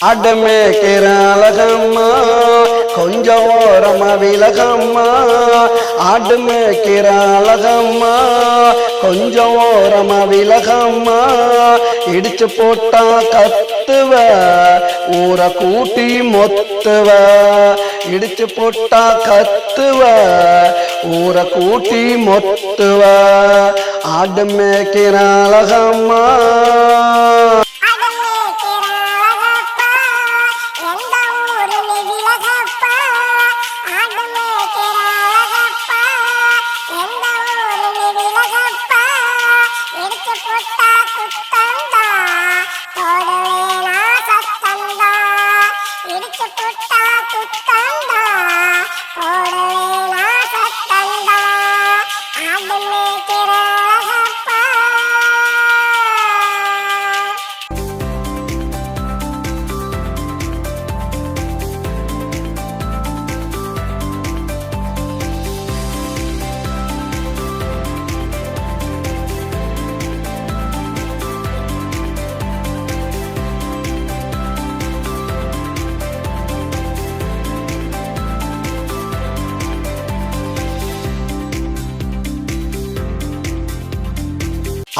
ஆடுமே கிராலகம்மா கொஞ்சம் ஓரமா விலகம்மா ஆடுமே கிராலகம்மா கொஞ்சம் ஓரமா விலகம்மா இடிச்சு போட்டா கத்துவ ஊரை கூட்டி மொத்துவ இடிச்சு போட்டா கத்துவ ஊரை கூட்டி மொத்துவ ஆடுமே கிராலகம்மா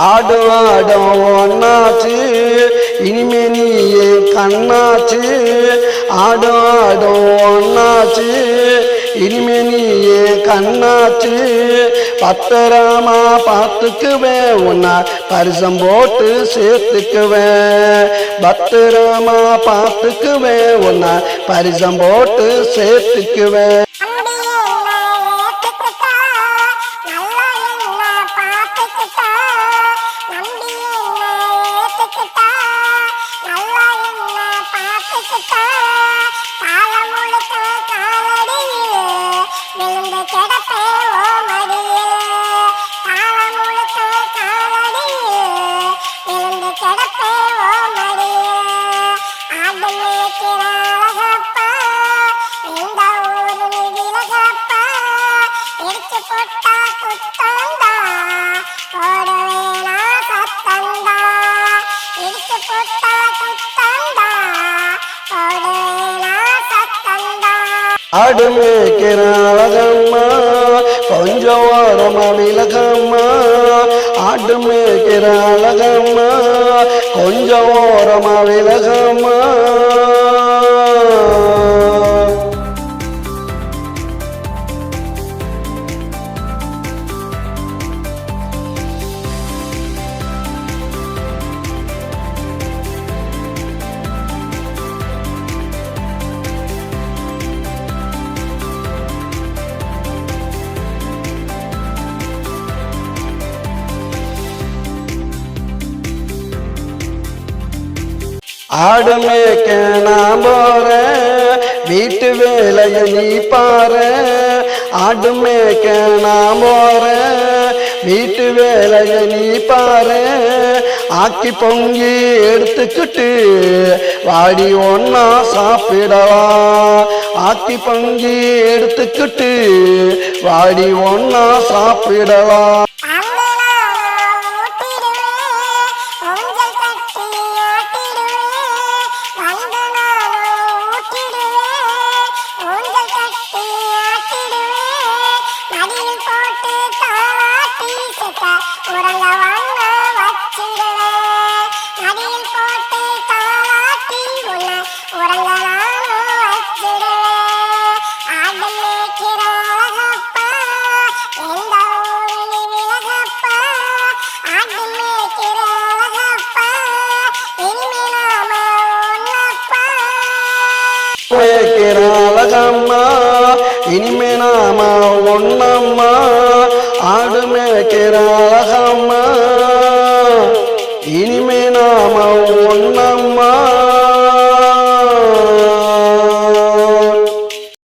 ஆடும் ஆடும் ஒன்னாச்சு இனிமே நீயே கண்ணாச்சு ஆடும் ஆடும் ஒன்னாச்சு இனிமே நீயே கண்ணாச்சு பத்திரமா பார்த்துக்குவேன் உன்னை பரிசம் போட்டு சேர்த்துக்குவேன் பத்திரமா பார்த்துக்குவேன் உன்னை பரிசம் போட்டு சேர்த்துக்குவேன் ஆடுமே கிராலகம்மா கொஞ்சம் ஓரமா விலகம்மா ஆடுமே கிராலகம்மா கொஞ்சம் ஓரமா விலகம்மா ஆடு மேய்க்க நான் போறேன் வீட்டு வேலைய நீ பாரு ஆடு மேய்க்க நான் போறேன் வீட்டு வேலைய நீ பாரு ஆக்கி பொங்கி எடுத்துக்கிட்டு வாடி ஒன்னா சாப்பிடலாம் ஆக்கி பொங்கி எடுத்துக்கிட்டு வாடி ஒன்னா சாப்பிடலாம் கிராலகம்மா இனிமே நாம ஒன்னம்மா ஆடு மேய்க்கிற அழகம்மா